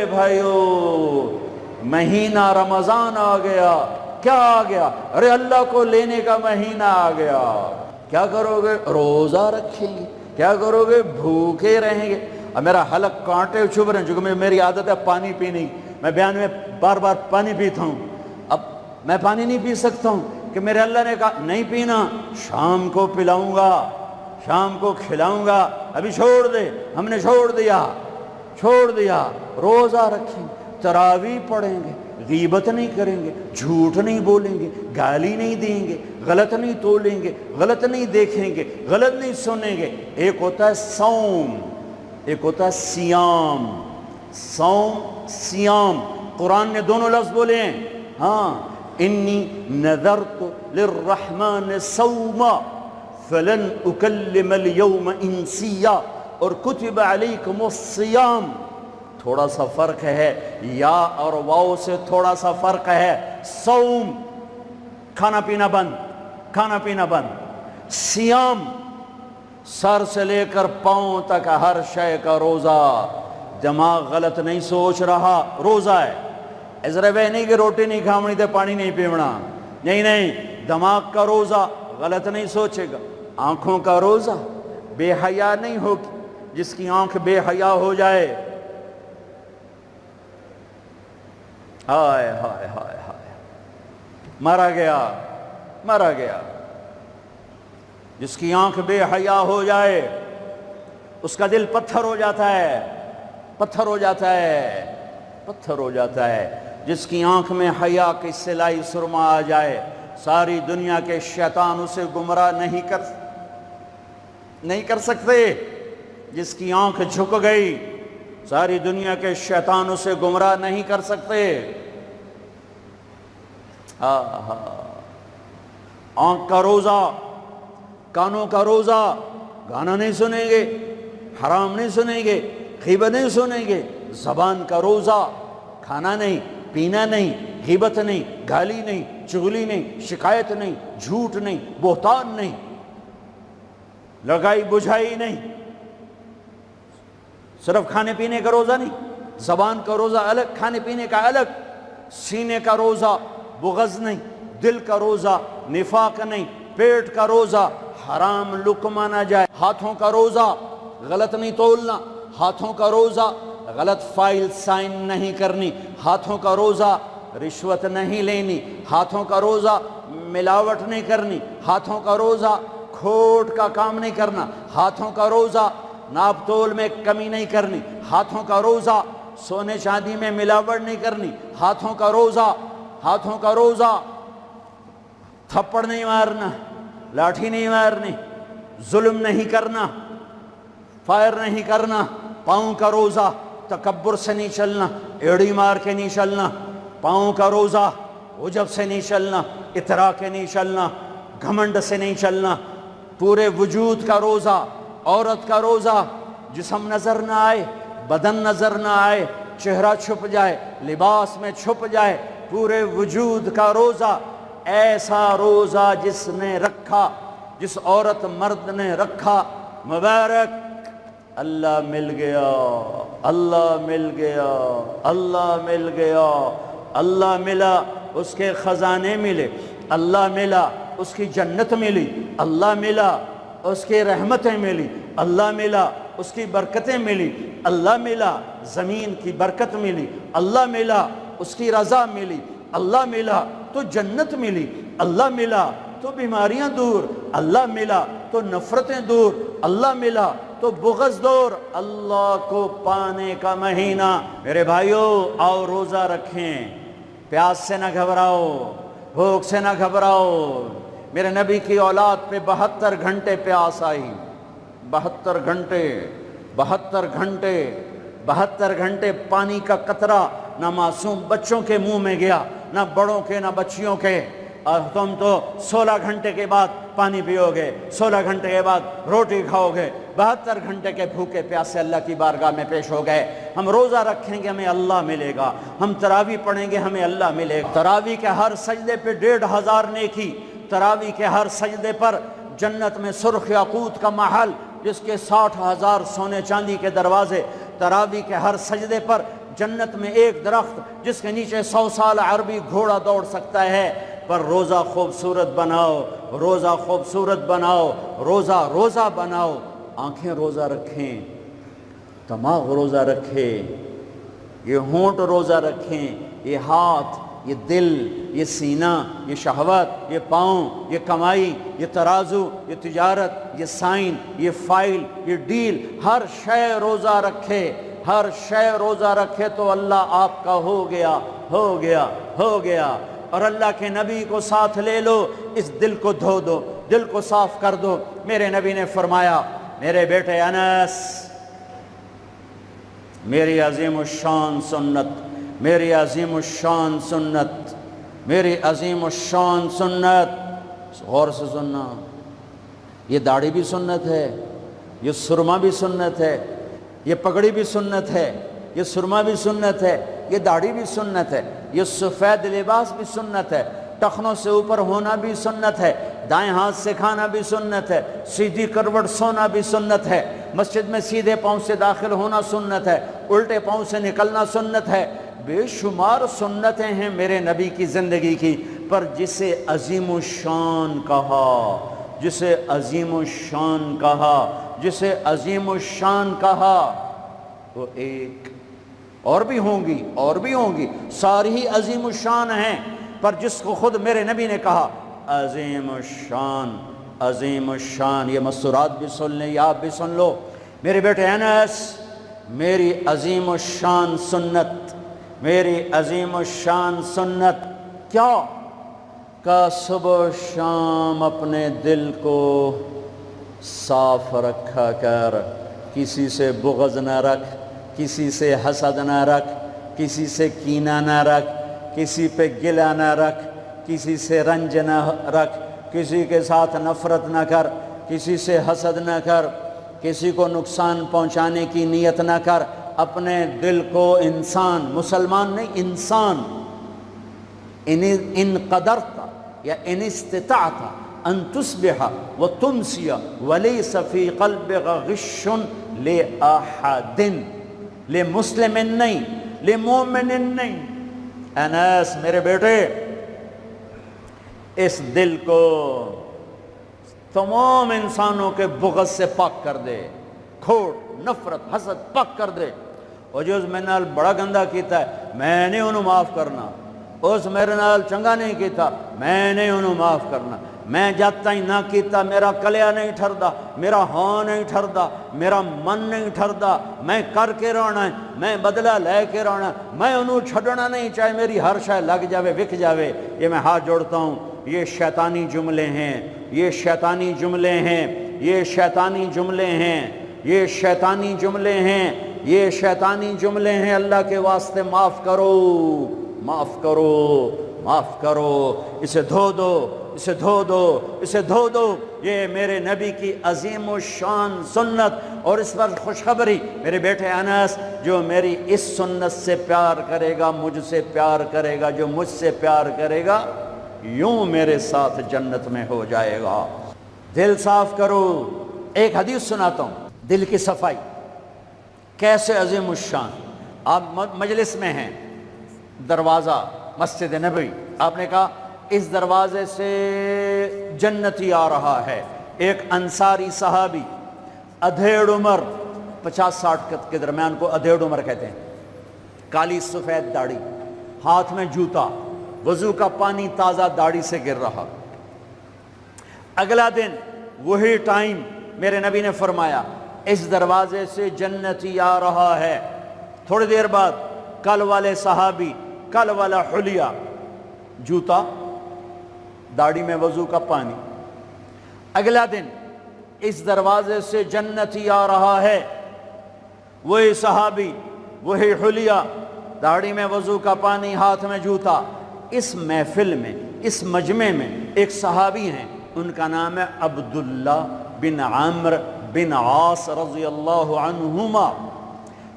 میرے بھائیو مہینہ رمضان آ گیا. کیا آ گیا؟ ارے اللہ کو لینے کا مہینہ آ گیا. کیا کرو گے؟ روزہ رکھیں گے. کیا کرو گے؟ بھوکے رہیں گے. اب میرا حلق کانٹے چبھ رہے ہیں چونکہ میری عادت ہے پانی پینے کی. میں بیان میں بار بار پانی پیتا ہوں. اب میں پانی نہیں پی سکتا ہوں کہ میرے اللہ نے کہا نہیں پینا، شام کو پلاؤں گا، شام کو کھلاؤں گا. ابھی چھوڑ دے. ہم نے چھوڑ دیا. روزہ رکھیں، تراویح پڑھیں گے، غیبت نہیں کریں گے، جھوٹ نہیں بولیں گے، گالی نہیں دیں گے، غلط نہیں تولیں گے، غلط نہیں دیکھیں گے، غلط نہیں سنیں گے. ایک ہوتا ہے صوم، ایک ہوتا ہے سیام. صوم سیام قرآن نے دونوں لفظ بولے ہیں. ہاں، انی نذرت للرحمن صوما فلن اکلم اليوم انسیا. اور کتب علیکم الصیام. تھوڑا سا فرق ہے، یا اور واو سے تھوڑا سا فرق ہے. صوم کھانا پینا بند. سیام سر سے لے کر پاؤں تک ہر شے کا روزہ. دماغ غلط نہیں سوچ رہا، روزہ ہے. ازرے بے نہیں کہ روٹی نہیں کھامنی تے پانی نہیں پیونا. نہیں، دماغ کا روزہ غلط نہیں سوچے گا. آنکھوں کا روزہ بے حیا نہیں ہوگی. جس کی آنکھ بے حیا ہو جائے، ہائے ہائے ہائے ہائے، مرا گیا. جس کی آنکھ بے حیا ہو جائے اس کا دل پتھر ہو جاتا ہے. جس کی آنکھ میں حیا کی سلائی سرما آ جائے، ساری دنیا کے شیطان اسے گمراہ نہیں کر سکتے. جس کی آنکھ جھک گئی، ساری دنیا کے شیطان اسے گمراہ نہیں کر سکتے. آنکھ کا روزہ، کانوں کا روزہ، گانا نہیں سنیں گے، حرام نہیں سنیں گے، غیبت نہیں سنیں گے. زبان کا روزہ، کھانا نہیں، پینا نہیں، غیبت نہیں، گالی نہیں، چغلی نہیں، شکایت نہیں، جھوٹ نہیں، بہتان نہیں، لگائی بجھائی نہیں. صرف کھانے پینے کا روزہ نہیں، زبان کا روزہ الگ، کھانے پینے کا الگ. سینے کا روزہ، بغض نہیں. دل کا روزہ، نفاق نہیں. پیٹ کا روزہ، حرام لقمہ نہ جائے. ہاتھوں کا روزہ، غلط نہیں تولنا. ہاتھوں کا روزہ، غلط فائل سائن نہیں کرنی. ہاتھوں کا روزہ، رشوت نہیں لینی. ہاتھوں کا روزہ، ملاوٹ نہیں کرنی. ہاتھوں کا روزہ، کھوٹ کا کام نہیں کرنا. ہاتھوں کا روزہ، ناپ تول میں کمی نہیں کرنی. ہاتھوں کا روزہ، سونے چاندی میں ملاوٹ نہیں کرنی. ہاتھوں کا روزہ تھپڑ نہیں مارنا، لاٹھی نہیں مارنی، ظلم نہیں کرنا، فائر نہیں کرنا. پاؤں کا روزہ، تکبر سے نہیں چلنا، ایڑی مار کے نہیں چلنا. پاؤں کا روزہ، عجب سے نہیں چلنا، اترا کے نہیں چلنا، گھمنڈ سے نہیں چلنا. پورے وجود کا روزہ. عورت کا روزہ، جسم نظر نہ آئے، بدن نظر نہ آئے، چہرہ چھپ جائے، لباس میں چھپ جائے. پورے وجود کا روزہ. ایسا روزہ جس عورت مرد نے رکھا، مبارک. اللہ مل گیا. اللہ ملا، اس کے خزانے ملے. اللہ ملا، اس کی جنت ملی. اللہ ملا، اس کی رحمتیں ملی. اللہ ملا، اس کی برکتیں ملی. اللہ ملا، زمین کی برکت ملی. اللہ ملا، اس کی رضا ملی. اللہ ملا تو جنت ملی. اللہ ملا تو بیماریاں دور. اللہ ملا تو نفرتیں دور. اللہ ملا تو بغض دور. اللہ کو پانے کا مہینہ. میرے بھائیو، آؤ روزہ رکھیں. پیاس سے نہ گھبراؤ، بھوک سے نہ گھبراؤ. میرے نبی کی اولاد پہ 72 گھنٹے پیاس آئی. 72 گھنٹے پانی کا قطرہ نہ معصوم بچوں کے منہ میں گیا، نہ بڑوں کے، نہ بچیوں کے. اور تم تو 16 گھنٹے کے بعد پانی پیو گے، 16 گھنٹے کے بعد روٹی کھاؤ گے. 72 گھنٹے کے بھوکے پیاسے اللہ کی بارگاہ میں پیش ہو گئے. ہم روزہ رکھیں گے، ہمیں اللہ ملے گا. ہم تراویح پڑھیں گے، ہمیں اللہ ملے گا. تراویح کے ہر سجدے پہ 1500 نیکی. تراویح کے ہر سجدے پر جنت میں سرخ یاقوت کا محل، جس کے 60,000 سونے چاندی کے دروازے. تراویح کے ہر سجدے پر جنت میں ایک درخت جس کے نیچے 100 سال عربی گھوڑا دوڑ سکتا ہے، پر روزہ خوبصورت بناؤ، روزہ خوبصورت بناؤ، روزہ بناؤ، آنکھیں روزہ رکھیں، دماغ روزہ رکھے، یہ ہونٹ روزہ رکھیں، یہ ہاتھ، یہ دل، یہ سینہ، یہ شہوت، یہ پاؤں، یہ کمائی، یہ ترازو، یہ تجارت، یہ سائن، یہ فائل، یہ ڈیل، ہر شے روزہ رکھے، ہر شے روزہ رکھے تو اللہ آپ کا ہو گیا، ہو گیا، ہو گیا۔ اور اللہ کے نبی کو ساتھ لے لو، اس دل کو دھو دو، دل کو صاف کر دو۔ میرے نبی نے فرمایا، میرے بیٹے انس، میری عظیم الشان سنت، میری عظیم الشان سنت، میری عظیم الشان سنت، غور سے سننا، یہ داڑھی بھی سنت ہے، یہ سرما بھی سنت ہے، یہ پگڑی بھی سنت ہے، یہ سرما بھی سنت ہے، یہ داڑھی بھی سنت ہے، یہ سفید لباس بھی سنت ہے، ٹخنوں سے اوپر ہونا بھی سنت ہے، دائیں ہاتھ سے کھانا بھی سنت ہے، سیدھی کروٹ سونا بھی سنت ہے، مسجد میں سیدھے پاؤں سے داخل ہونا سنت ہے، الٹے پاؤں سے نکلنا سنت ہے۔ بے شمار سنتیں ہیں میرے نبی کی زندگی کی، پر جسے عظیم الشان کہا، جسے عظیم الشان کہا، جسے عظیم الشان کہا، وہ ایک اور بھی ہوں گی، اور بھی ہوں گی، ساری ہی عظیم الشان ہیں، پر جس کو خود میرے نبی نے کہا عظیم الشان، عظیم الشان، یہ مستورات بھی سن لیں، یہ آپ بھی سن لو۔ میرے بیٹے انس، میری عظیم الشان سنت، میری عظیم الشان سنت کیا؟ کہ صبح و شام اپنے دل کو صاف رکھا کر، کسی سے بغض نہ رکھ، کسی سے حسد نہ رکھ، کسی سے کینہ نہ رکھ، کسی پہ گلہ نہ رکھ، کسی سے رنج نہ رکھ، کسی کے ساتھ نفرت نہ کر، کسی سے حسد نہ کر، کسی کو نقصان پہنچانے کی نیت نہ کر، اپنے دل کو انسان، مسلمان نہیں انسان، ان قدرت یا ان استطاعت ان تصبح وتمسی ولیس فی قلبک غش لأحد، لمسلم نہیں، لمومن نہیں۔ انس میرے بیٹے، اس دل کو تمام انسانوں کے بغض سے پاک کر دے، کھوٹ، نفرت، حسد پاک کر دے۔ اور جو اس میرے نال بڑا گندہ کیتا ہے میں نے انہوں معاف کرنا، اس میرے نال چنگا نہیں کیتا میں نے انہوں معاف کرنا، میں جاتا ہی نہ کیتا میرا کلیا نہیں ٹھردا، میرا ہاں نہیں ٹھردا، میرا من نہیں ٹھردا، میں کر کے رہنا ہے، میں بدلہ لے کے رہنا ہے، میں انہوں چھڑنا نہیں، چاہے میری ہر شے لگ جاوے وک جاوے۔ یہ میں ہاتھ جوڑتا ہوں، یہ شیطانی جملے ہیں، یہ شیطانی جملے ہیں، یہ شیطانی جملے ہیں، یہ شیطانی جملے ہیں، یہ شیطانی جملے ہیں۔ اللہ کے واسطے معاف کرو، معاف کرو، معاف کرو، اسے دھو دو، اسے دھو دو، اسے دھو دو۔ یہ میرے نبی کی عظیم الشان سنت، اور اس پر خوشخبری میرے بیٹے انس، جو میری اس سنت سے پیار کرے گا مجھ سے پیار کرے گا، جو مجھ سے پیار کرے گا یوں میرے ساتھ جنت میں ہو جائے گا۔ دل صاف کرو۔ ایک حدیث سناتا ہوں، دل کی صفائی کیسے عظیم الشان۔ آپ مجلس میں ہیں، دروازہ مسجد نبوی، آپ نے کہا اس دروازے سے جنتی آ رہا ہے۔ ایک انصاری صحابی، ادھیڑ عمر، 50-60 کے درمیان کو ادھیڑ عمر کہتے ہیں، کالی سفید داڑھی، ہاتھ میں جوتا، وضو کا پانی تازہ داڑھی سے گر رہا۔ اگلا دن وہی ٹائم میرے نبی نے فرمایا اس دروازے سے جنتی آ رہا ہے۔ تھوڑی دیر بعد کل والے صحابی، کل والا حلیہ، جوتا، داڑھی میں وضو کا پانی۔ اگلا دن اس دروازے سے جنتی آ رہا ہے، وہی صحابی، وہی حلیہ، داڑھی میں وضو کا پانی، ہاتھ میں جوتا۔ اس محفل میں، اس مجمع میں ایک صحابی ہیں، ان کا نام ہے عبداللہ بن عمرو بن عاص رضی اللہ عنہما۔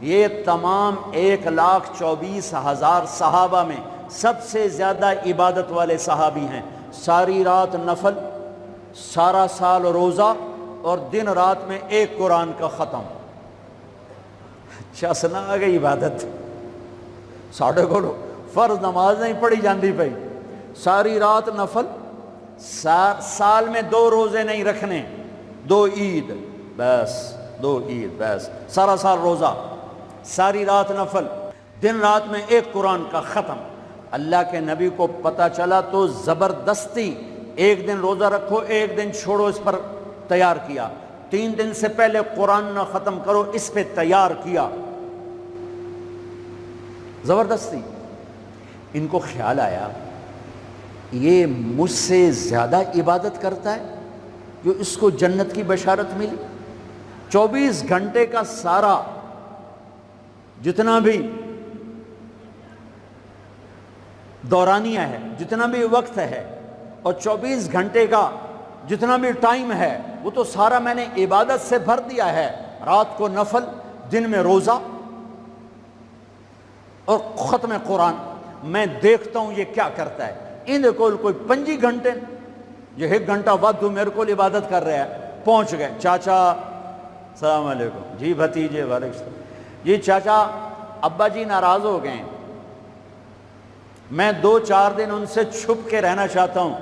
یہ تمام 1,24,000 صحابہ میں سب سے زیادہ عبادت والے صحابی ہیں۔ ساری رات نفل، سارا سال روزہ، اور دن رات میں ایک قرآن کا ختم۔ اچھا سنا آ گئی عبادت، ساڑھے کو فرض نماز نہیں پڑھی جاندی پئی، ساری رات نفل، سال میں 2 روزے نہیں رکھنے، 2 عید بس، 2 عید بس، سارا سال روزہ، ساری رات نفل، دن رات میں 1 قرآن کا ختم۔ اللہ کے نبی کو پتہ چلا تو زبردستی 1 دن روزہ رکھو 1 دن چھوڑو اس پر تیار کیا، 3 دن سے پہلے قرآن نہ ختم کرو اس پہ تیار کیا، زبردستی۔ ان کو خیال آیا یہ مجھ سے زیادہ عبادت کرتا ہے جو اس کو جنت کی بشارت ملی۔ 24 گھنٹے کا سارا جتنا بھی دورانیہ ہے، جتنا بھی وقت ہے، اور 24 گھنٹے کا جتنا بھی ٹائم ہے وہ تو سارا میں نے عبادت سے بھر دیا ہے، رات کو نفل، دن میں روزہ اور ختم قرآن۔ میں دیکھتا ہوں یہ کیا کرتا ہے۔ ان کو کوئی 25 گھنٹے جو 1 گھنٹہ وقت میرے کو عبادت کر رہا ہے۔ پہنچ گئے، چاچا السلام علیکم، جی بھتیجے وعلیکم السلام، جی چاچا ابا جی ناراض ہو گئے، میں 2-4 دن ان سے چھپ کے رہنا چاہتا ہوں،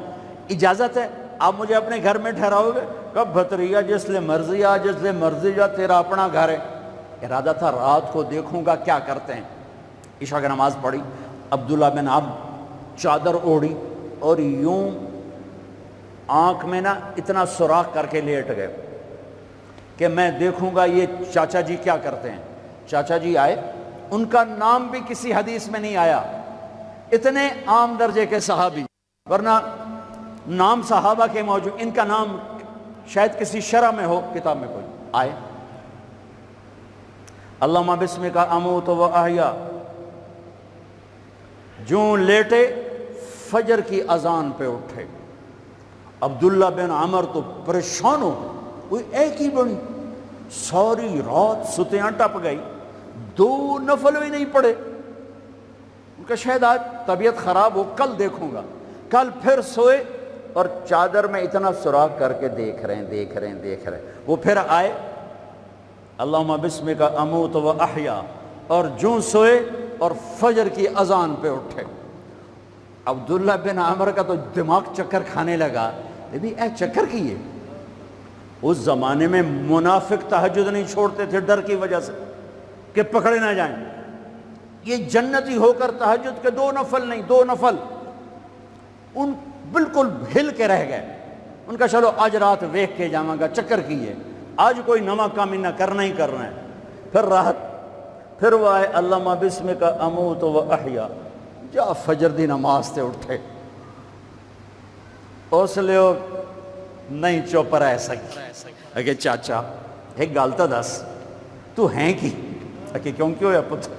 اجازت ہے؟ آپ مجھے اپنے گھر میں ٹھہراؤ گے؟ کب بھتریا جس لئے مرضی آ، جس لئے مرضی جا، تیرا اپنا گھر ہے۔ ارادہ تھا رات کو دیکھوں گا کیا کرتے ہیں۔ عشاء کی نماز پڑھی، عبداللہ بن عمرو چادر اوڑھی اور یوں آنکھ میں نا اتنا سوراخ کر کے لیٹ گئے کہ میں دیکھوں گا یہ چاچا جی کیا کرتے ہیں۔ چاچا جی آئے، ان کا نام بھی کسی حدیث میں نہیں آیا، اتنے عام درجے کے صحابی، ورنہ نام صحابہ کے موجود، ان کا نام شاید کسی شرح میں ہو، کتاب میں کوئی۔ آئے، اللہم بسمک اموت و احیا، جوں لیٹے فجر کی اذان پہ اٹھے۔ عبداللہ بن عمر تو پریشان ہو، کوئی ایک ہی بڑی، ساری رات ستیاں ٹپ گئی، 2 نفل بھی نہیں پڑے۔ ان کا شاید آج طبیعت خراب ہو، کل دیکھوں گا۔ کل پھر سوئے اور چادر میں اتنا سوراخ کر کے دیکھ رہے ہیں۔ وہ پھر آئے، اللہم بسمک اموت و احیا، اور جوں سوئے اور فجر کی اذان پہ اٹھے۔ عبداللہ بن عمر کا تو دماغ چکر کھانے لگا، اے چکر کیے۔ اس زمانے میں منافق تہجد نہیں چھوڑتے تھے ڈر کی وجہ سے کہ پکڑے نہ جائیں۔ یہ جنتی ہو کر تہجد کے 2 نفل نہیں، 2 نفل، ان بالکل ہل کے رہ گئے۔ ان کا چلو آج رات ویکھ کے جاواں گا، چکر کیے، آج کوئی نواں کام نہ کرنا ہی کرنا ہے۔ پھر راحت، پھر وہ آئے، اللہم بسمک اموت و احیا، جا فجر دی نماز تے اٹھے۔ اس لیے نہیں چپ رہ سکی۔ اگے چاچا ایک گل تو دس، تو ہیں کی؟ اگے کیوں ہویا پتر؟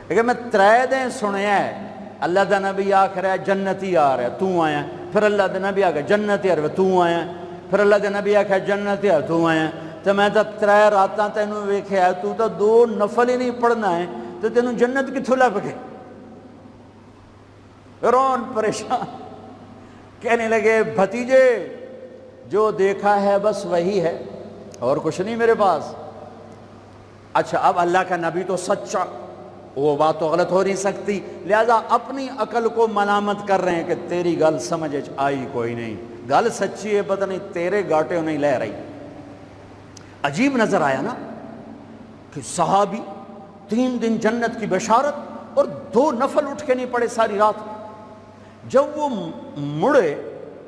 اگے میں 3 دن سنیا ہے اللہ دا نبی آکھ رہا ہے جنتی آ رہا ہے، تو آیا۔ پھر اللہ دا نبی آکھ رہا ہے جنتی آ رہا ہے، تو آیا۔ پھر اللہ دا نبی آکھ رہا ہے جنتی آ رہا ہے، تو آیا۔ تو میں تو 3 راتاں تینوں ویکھیا ہے، تو 2 نفل ہی نہیں پڑھنا ہے، تو تینوں جنت کتھوں لب گئے؟ رون پریشان، کہنے لگے بھتیجے جو دیکھا ہے بس وہی ہے، اور کچھ نہیں میرے پاس۔ اچھا اب اللہ کا نبی تو سچا، وہ بات تو غلط ہو نہیں سکتی، لہذا اپنی عقل کو ملامت کر رہے ہیں کہ تیری گل سمجھ آئی کوئی نہیں، گل سچی ہے، پتہ نہیں تیرے گاٹے نہیں لے رہی۔ عجیب نظر آیا نا کہ صحابی 3 دن جنت کی بشارت اور 2 نفل اٹھ کے نہیں پڑے ساری رات۔ جب وہ مڑے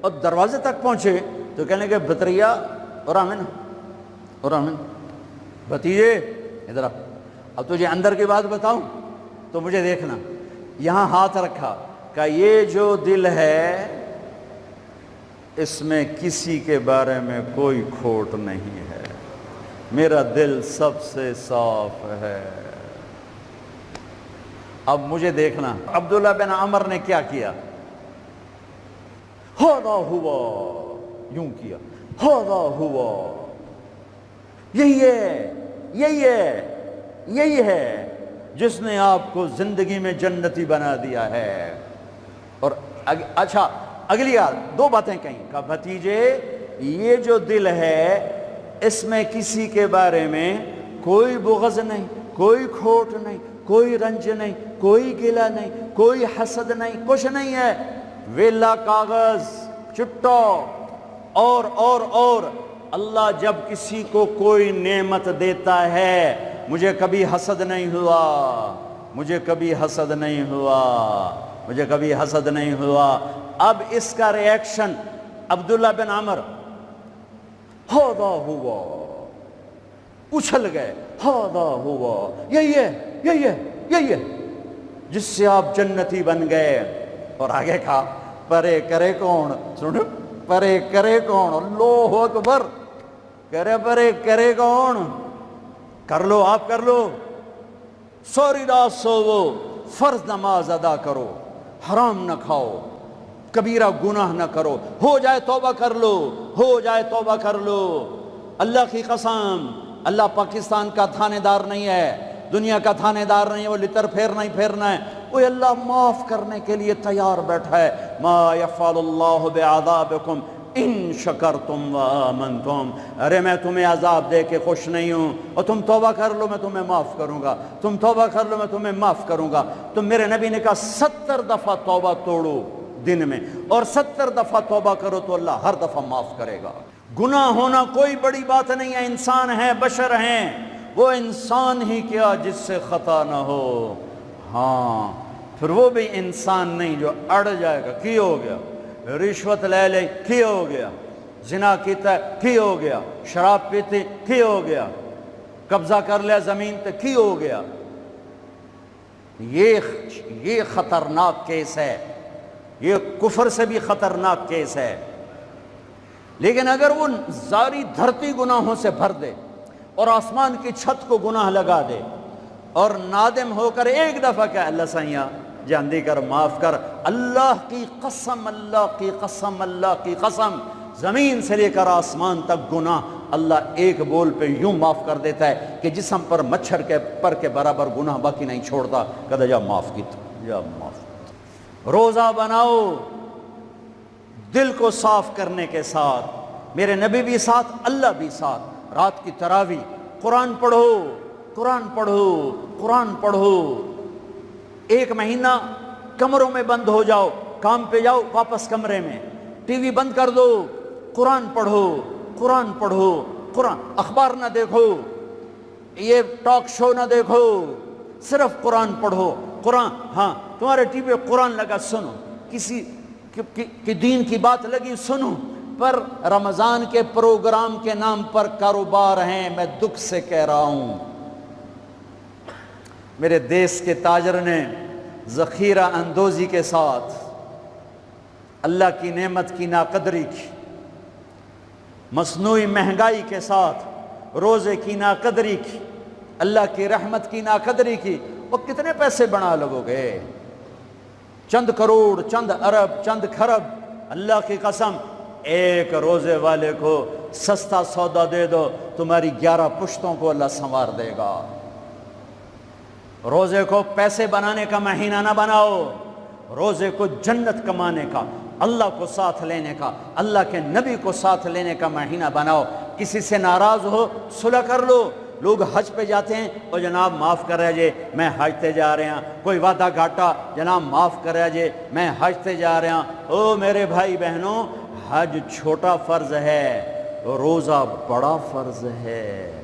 اور دروازے تک پہنچے تو کہنے لگے بطریا اور آمن بھتیجے ادھر آ، اب تجھے اندر کی بات بتاؤں تو مجھے دیکھنا۔ یہاں ہاتھ رکھا، کہ یہ جو دل ہے اس میں کسی کے بارے میں کوئی کھوٹ نہیں ہے، میرا دل سب سے صاف ہے۔ اب مجھے دیکھنا عبداللہ بن عمر نے کیا کیا، ہاذا ہوا، یوں کیا، ہاذا ہوا، یہی ہے جس نے آپ کو زندگی میں جنتی بنا دیا ہے۔ اور اچھا اگلی 2 باتیں کہیں، کہا بھتیجے یہ جو دل ہے اس میں کسی کے بارے میں کوئی بغض نہیں، کوئی کھوٹ نہیں، کوئی رنج نہیں، کوئی گلہ نہیں، کوئی حسد نہیں، کچھ نہیں ہے، ویلا کاغذ چٹا اور اللہ جب کسی کو کوئی نعمت دیتا ہے، مجھے کبھی حسد نہیں ہوا، مجھے کبھی حسد نہیں ہوا، مجھے کبھی حسد نہیں ہوا۔ اب اس کا ری ایکشن عبداللہ بن عمر، ہاذا ہوا، اچھل گئے، ہاذا ہوا، یہی ہے جس سے آپ جنتی بن گئے۔ اور آگے کہا پرے کرے کون، سنو، پرے کرے کون، اللہ اکبر، کرے پرے کرے کون، کر لو آپ، کر لو، سوری رات سوو، فرض نماز ادا کرو، حرام نہ کھاؤ، کبیرہ گناہ نہ کرو، ہو جائے توبہ کر لو، ہو جائے توبہ کر لو۔ اللہ کی قسم، اللہ پاکستان کا تھانے دار نہیں ہے، دنیا کا تھانے دار نہیں ہے، وہ لتر پھیرنا ہی پھیرنا ہے، وہ اللہ معاف کرنے کے لیے تیار بیٹھا ہے۔ ما یفعل اللہ بعذابکم ان شکرتم وآمنتم، ارے میں تمہیں عذاب دے کے خوش نہیں ہوں، اور تم توبہ کر لو میں تمہیں معاف کروں گا، تم توبہ کر لو میں تمہیں معاف کروں گا۔ تو میرے نبی نے کہا 70 دفعہ توبہ توڑو دن میں، اور 70 دفعہ توبہ کرو تو اللہ ہر دفعہ معاف کرے گا۔ گناہ ہونا کوئی بڑی بات نہیں ہے، انسان ہیں، بشر ہیں، وہ انسان ہی کیا جس سے خطا نہ ہو، ہاں پھر وہ بھی انسان نہیں جو اڑ جائے گا، کی ہو گیا، رشوت لے لے کی ہو گیا، زنا کیتا ہے کی ہو گیا، شراب پیتے کی ہو گیا، قبضہ کر لیا زمین تے کی ہو گیا۔ یہ خطرناک کیس ہے، یہ کفر سے بھی خطرناک کیس ہے۔ لیکن اگر وہ ساری دھرتی گناہوں سے بھر دے اور آسمان کی چھت کو گناہ لگا دے اور نادم ہو کر ایک دفعہ کہ اللہ سائیاں جاندی کر، معاف کر، اللہ کی قسم، اللہ کی قسم، اللہ کی قسم، زمین سے لے کر آسمان تک گناہ اللہ ایک بول پہ یوں معاف کر دیتا ہے کہ جسم پر مچھر کے پر کے برابر گناہ باقی نہیں چھوڑتا، کہتا جا معاف کی، جا معاف کی۔ روزہ بناؤ دل کو صاف کرنے کے ساتھ، میرے نبی بھی ساتھ، اللہ بھی ساتھ، رات کی تراویح، قرآن پڑھو، قرآن پڑھو، قرآن پڑھو، ایک مہینہ کمروں میں بند ہو جاؤ، کام پہ جاؤ واپس کمرے میں، ٹی وی بند کر دو، قرآن پڑھو، قرآن پڑھو، قرآن، اخبار نہ دیکھو، یہ ٹاک شو نہ دیکھو، صرف قرآن پڑھو، قرآن، ہاں تمہارے ٹی وی قرآن لگا سنو، کسی کی دین کی بات لگی سنو، پر رمضان کے پروگرام کے نام پر کاروبار ہیں، میں دکھ سے کہہ رہا ہوں۔ میرے دیس کے تاجر نے ذخیرہ اندوزی کے ساتھ اللہ کی نعمت کی ناقدری کی، مصنوعی مہنگائی کے ساتھ روزے کی ناقدری کی، اللہ کی رحمت کی ناقدری کی، وہ کتنے پیسے بنا لگو گے، چند کروڑ، چند ارب، چند کھرب، اللہ کی قسم ایک روزے والے کو سستا سودا دے دو، تمہاری 11 پشتوں کو اللہ سنوار دے گا۔ روزے کو پیسے بنانے کا مہینہ نہ بناؤ، روزے کو جنت کمانے کا، اللہ کو ساتھ لینے کا، اللہ کے نبی کو ساتھ لینے کا مہینہ بناؤ۔ کسی سے ناراض ہو صلح کر لو، لوگ حج پہ جاتے ہیں، اور جناب معاف کر رہے جے میں حج تے جا رہے ہیں، کوئی وعدہ گھاٹا، جناب معاف کر رہے جے میں حج تے جا رہے ہیں۔ او میرے بھائی بہنوں، حج چھوٹا فرض ہے، روزہ بڑا فرض ہے،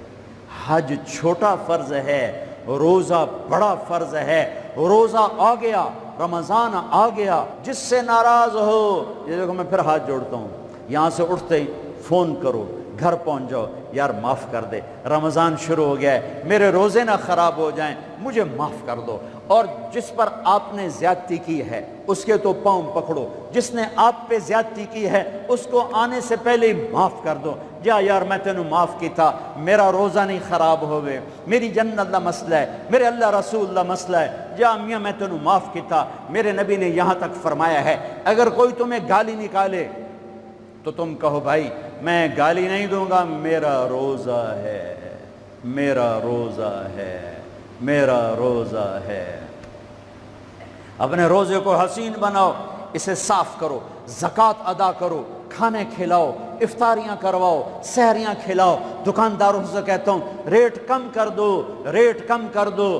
حج چھوٹا فرض ہے، روزہ بڑا فرض ہے۔ روزہ آ گیا، رمضان آ گیا، جس سے ناراض ہو، یہ دیکھو میں پھر ہاتھ جوڑتا ہوں، یہاں سے اٹھتے ہی فون کرو، گھر پہنچ جاؤ، یار معاف کر دے، رمضان شروع ہو گیا ہے، میرے روزے نہ خراب ہو جائیں، مجھے معاف کر دو۔ اور جس پر آپ نے زیادتی کی ہے اس کے تو پاؤں پکڑو، جس نے آپ پہ زیادتی کی ہے اس کو آنے سے پہلے ہی معاف کر دو، جا یار میں تینوں معاف کی تھا، میرا روزہ نہیں خراب ہوئے، میری جنت دا مسئلہ ہے، میرے اللہ رسول دا مسئلہ ہے، جا میاں میں تینوں معاف کی تھا۔ میرے نبی نے یہاں تک فرمایا ہے اگر کوئی تمہیں گالی نکالے تو تم کہو بھائی میں گالی نہیں دوں گا، میرا روزہ ہے، میرا روزہ ہے، میرا روزہ ہے۔ اپنے روزے کو حسین بناؤ، اسے صاف کرو، زکوٰۃ ادا کرو، کھانے کھلاؤ، افطاریاں کرواؤ، سحریاں کھلاؤ۔ دکانداروں سے کہتا ہوں ریٹ کم کر دو، ریٹ کم کر دو،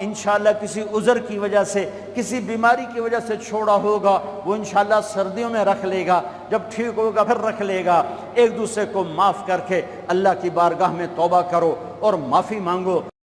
انشاءاللہ کسی عذر کی وجہ سے، کسی بیماری کی وجہ سے چھوڑا ہوگا، وہ انشاءاللہ سردیوں میں رکھ لے گا، جب ٹھیک ہوگا پھر رکھ لے گا۔ ایک دوسرے کو معاف کر کے اللہ کی بارگاہ میں توبہ کرو اور معافی مانگو۔